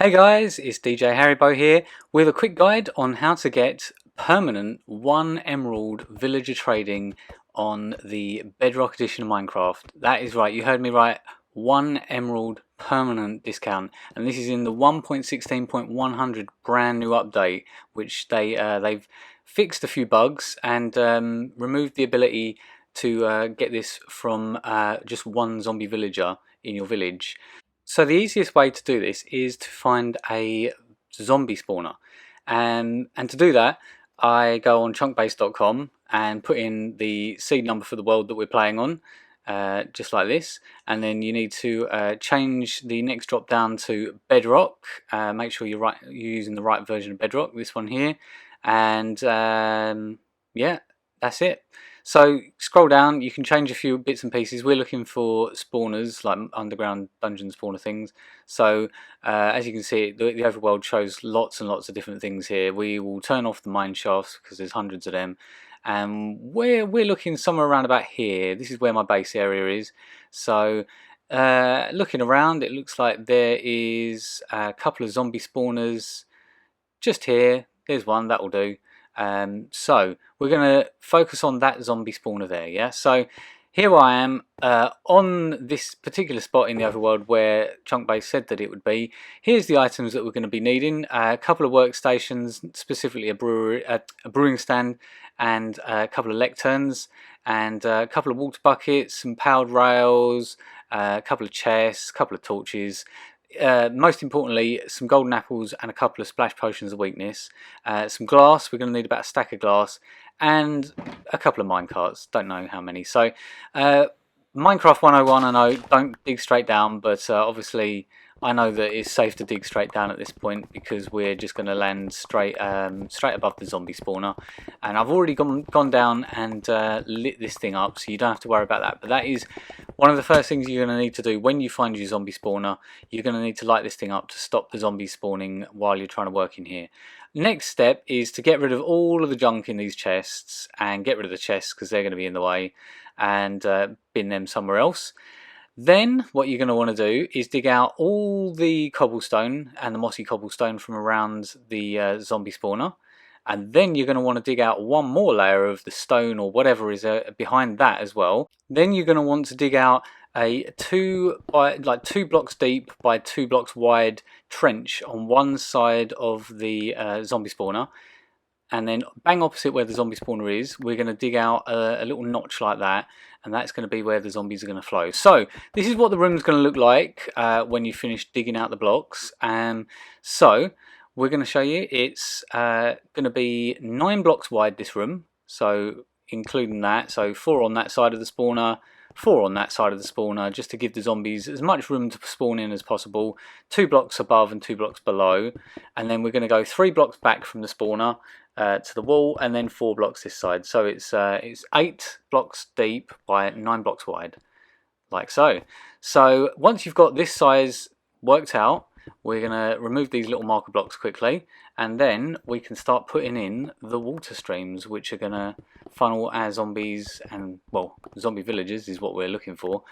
Hey guys, it's DJ Haribo here with a quick guide on how to get permanent 1 emerald villager trading on the Bedrock edition of Minecraft. That is right, you heard me right, 1 emerald permanent discount, and this is in the 1.16.100 brand new update, which they've fixed a few bugs and removed the ability to get this from just one zombie villager in your village. So the easiest way to do this is to find a zombie spawner, and to do that I go on chunkbase.com and put in the seed number for the world that we're playing on, just like this, and then you need to change the next drop down to Bedrock. Make sure you're using the right version of Bedrock, this one here, and yeah, that's it. So scroll down, you can change a few bits and pieces. We're looking for spawners, like underground dungeon spawner things. So as you can see, the overworld shows lots and lots of different things here. We will turn off the mine shafts because there's hundreds of them. And we're looking somewhere around about here. This is where my base area is. So looking around, it looks like there is a couple of zombie spawners just here. There's one, that'll do. So we're going to focus on that zombie spawner there, yeah? So here I am on this particular spot in the overworld where Chunkbase said that it would be. Here's the items that we're going to be needing. A couple of workstations, specifically a brewing stand, and a couple of lecterns, and a couple of water buckets, some powered rails, a couple of chests, a couple of torches. Most importantly, some golden apples and a couple of splash potions of weakness. Some glass, we're going to need about a stack of glass, and a couple of minecarts, don't know how many. So Minecraft 101, I know, don't dig straight down, but obviously I know that it's safe to dig straight down at this point because we're just going to land straight above the zombie spawner. And I've already gone down and lit this thing up, so you don't have to worry about that. But that is one of the first things you're going to need to do when you find your zombie spawner. You're going to need to light this thing up to stop the zombies spawning while you're trying to work in here. Next step is to get rid of all of the junk in these chests, and get rid of the chests because they're going to be in the way, and bin them somewhere else. Then what you're going to want to do is dig out all the cobblestone and the mossy cobblestone from around the zombie spawner, and then you're going to want to dig out one more layer of the stone or whatever is behind that as well. Then you're going to want to dig out a 2 blocks deep by 2 blocks wide trench on one side of the zombie spawner, and then bang opposite where the zombie spawner is, we're going to dig out a little notch like that, and that's going to be where the zombies are going to flow. So this is what the room's going to look like when you finish digging out the blocks. So we're going to show you it's going to be 9 blocks wide, this room, so including that, so 4 on that side of the spawner, 4 on that side of the spawner, just to give the zombies as much room to spawn in as possible. 2 blocks above and 2 blocks below, and then we're going to go 3 blocks back from the spawner to the wall, and then 4 blocks this side. So it's 8 blocks deep by 9 blocks wide, like so. So once you've got this size worked out, we're going to remove these little marker blocks quickly, and then we can start putting in the water streams, which are going to funnel our zombies, and well, zombie villagers is what we're looking for,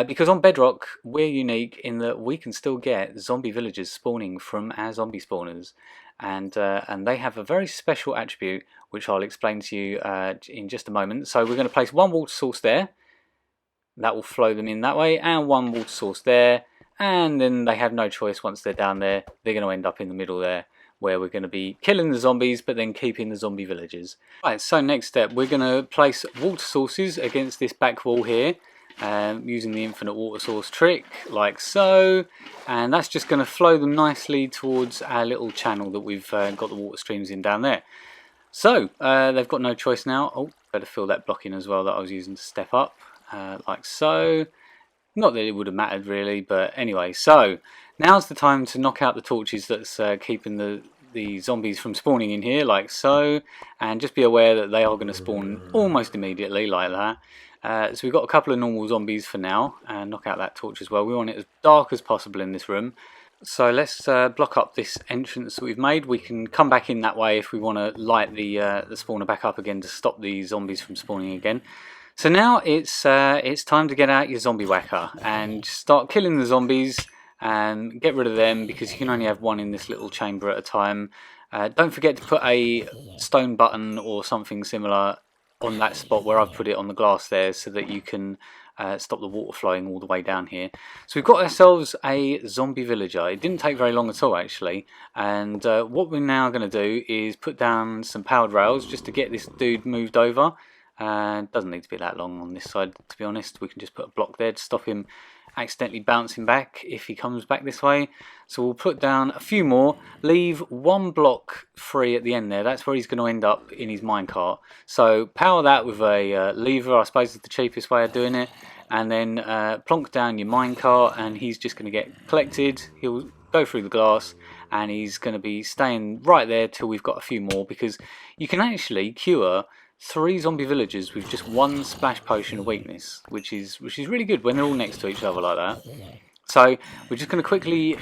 because on Bedrock we're unique in that we can still get zombie villagers spawning from our zombie spawners, and they have a very special attribute which I'll explain to you in just a moment. So we're going to place one water source there, that will flow them in that way, and one water source there, and then they have no choice. Once they're down there, they're going to end up in the middle there, where we're going to be killing the zombies but then keeping the zombie villagers. Right, so next step, we're going to place water sources against this back wall here, using the infinite water source trick, like so, and that's just going to flow them nicely towards our little channel that we've got the water streams in down there. So they've got no choice now. Oh, better fill that block in as well that I was using to step up, like so. Not that it would have mattered really, but anyway, so now's the time to knock out the torches that's keeping the zombies from spawning in here, like so, and just be aware that they are going to spawn almost immediately, like that. So we've got a couple of normal zombies for now, and knock out that torch as well. We want it as dark as possible in this room. So let's block up this entrance that we've made. We can come back in that way if we want to light the spawner back up again to stop the zombies from spawning again. So now it's time to get out your zombie whacker and start killing the zombies and get rid of them because you can only have one in this little chamber at a time. Don't forget to put a stone button or something similar on that spot where I've put it on the glass there, so that you can stop the water flowing all the way down here. So we've got ourselves a zombie villager. It didn't take very long at all actually, and what we're now going to do is put down some powered rails just to get this dude moved over. Doesn't need to be that long on this side, to be honest. We can just put a block there to stop him accidentally bouncing back if he comes back this way. So we'll put down a few more, leave one block free at the end there. That's where he's going to end up in his minecart. So power that with a lever, I suppose is the cheapest way of doing it, and then plonk down your minecart, and he's just going to get collected. He'll go through the glass, and he's going to be staying right there till we've got a few more, because you can actually cure 3 zombie villagers with just 1 splash potion of weakness, which is really good when they're all next to each other like that. So we're just going to quickly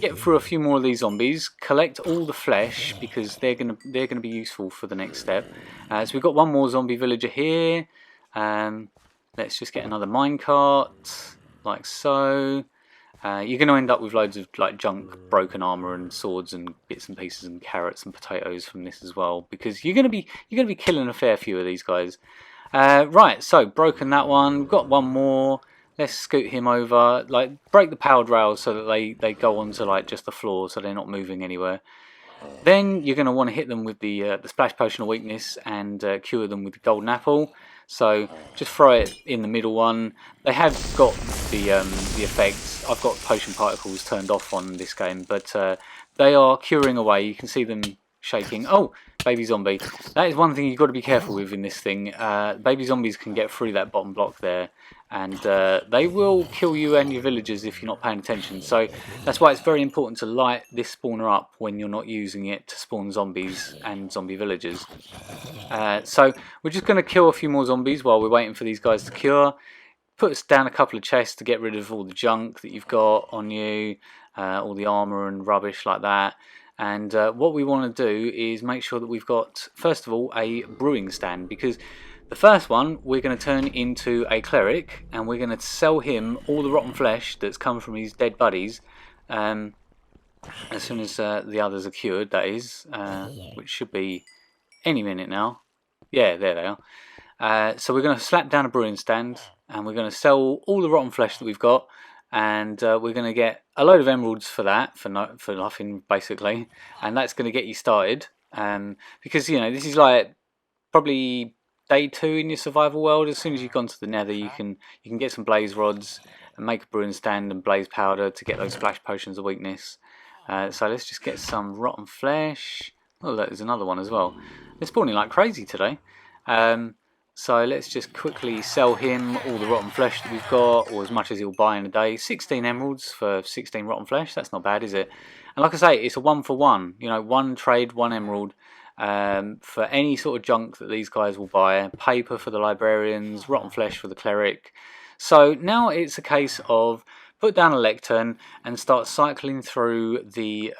get through a few more of these zombies, collect all the flesh because they're going to be useful for the next step. So we've got one more zombie villager here. Let's just get another minecart like so. You're going to end up with loads of like junk, broken armor, and swords, and bits and pieces, and carrots and potatoes from this as well, because you're going to be killing a fair few of these guys. Right, so broken that one. We've got one more. Let's scoot him over. Like break the powered rails so that they go onto like just the floor, so they're not moving anywhere. Then you're going to want to hit them with the splash potion of weakness and cure them with the golden apple. So just throw it in the middle one. They have got the effects. I've got potion particles turned off on this game, but they are curing away. You can see them shaking. Oh, baby zombie. That is one thing you've got to be careful with in this thing. Baby zombies can get through that bottom block there, and they will kill you and your villagers if you're not paying attention. So that's why it's very important to light this spawner up when you're not using it to spawn zombies and zombie villagers. So we're just going to kill a few more zombies while we're waiting for these guys to cure. Put us down a couple of chests to get rid of all the junk that you've got on you, all the armor and rubbish like that. And what we want to do is make sure that we've got, first of all, a brewing stand, because the first one we're going to turn into a cleric, and we're going to sell him all the rotten flesh that's come from his dead buddies as soon as the others are cured, that is, which should be any minute now. Yeah, there they are. So we're going to slap down a brewing stand, and we're going to sell all the rotten flesh that we've got, and we're going to get a load of emeralds for that, for nothing basically, and that's going to get you started, because you know this is like probably day 2 in your survival world. As soon as you've gone to the nether, you can get some blaze rods and make a brewing stand and blaze powder to get those splash potions of weakness. So let's just get some rotten flesh. Oh look, there's another one as well. They're spawning like crazy today. So let's just quickly sell him all the rotten flesh that we've got, or as much as he'll buy in a day. 16 emeralds for 16 rotten flesh, that's not bad, is it? And like I say, it's a 1 for 1. You know, 1 trade, 1 emerald for any sort of junk that these guys will buy. Paper for the librarians, rotten flesh for the cleric. So now it's a case of put down a lectern and start cycling through the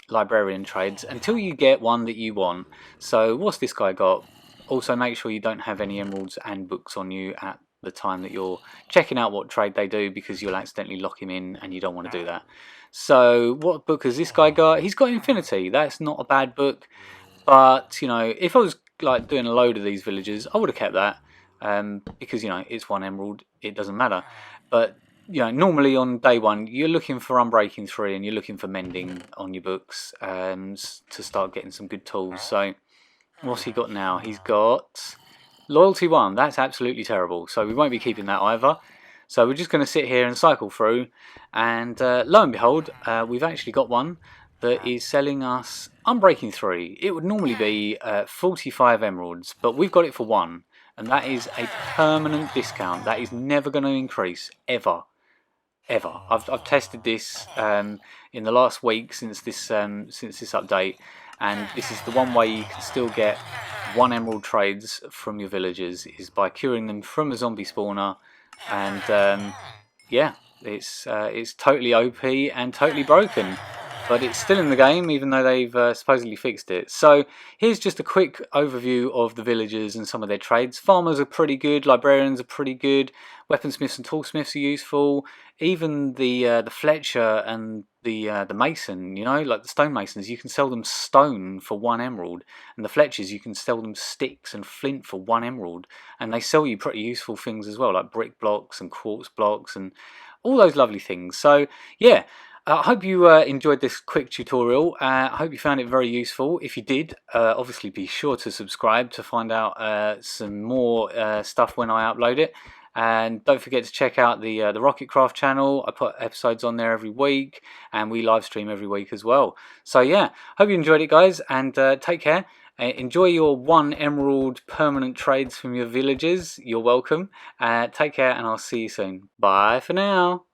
librarian trades until you get one that you want. So what's this guy got? Also make sure you don't have any emeralds and books on you at the time that you're checking out what trade they do, because you'll accidentally lock him in and you don't want to do that. So what book has this guy got? He's got Infinity. That's not a bad book, but you know, if I was like doing a load of these villagers, I would have kept that, because you know it's 1 emerald, it doesn't matter. But you know, normally on day 1 you're looking for Unbreaking 3 and you're looking for Mending on your books to start getting some good tools. So what's he got now? He's got Loyalty 1. That's absolutely terrible. So we won't be keeping that either. So we're just going to sit here and cycle through. And lo and behold, we've actually got one that is selling us Unbreaking 3. It would normally be 45 emeralds, but we've got it for 1. And that is a permanent discount. That is never going to increase, ever. Ever. I've tested this in the last week since this update. And this is the one way you can still get 1 emerald trades from your villagers, is by curing them from a zombie spawner. And yeah, it's totally OP and totally broken. but it's still in the game even though they've supposedly fixed it. So here's just a quick overview of the villagers and some of their trades. Farmers are pretty good, librarians are pretty good, weaponsmiths and toolsmiths are useful, even the Fletcher and the mason, you know, like the stonemasons, you can sell them stone for 1 emerald, and the Fletchers you can sell them sticks and flint for 1 emerald, and they sell you pretty useful things as well, like brick blocks and quartz blocks and all those lovely things. So yeah, I hope you enjoyed this quick tutorial. I hope you found it very useful. If you did, obviously be sure to subscribe to find out some more stuff when I upload it. And don't forget to check out the Rocketcraft channel. I put episodes on there every week, and we live stream every week as well. So yeah, hope you enjoyed it, guys, and take care. Enjoy your 1 emerald permanent trades from your villagers. You're welcome. Take care, and I'll see you soon. Bye for now.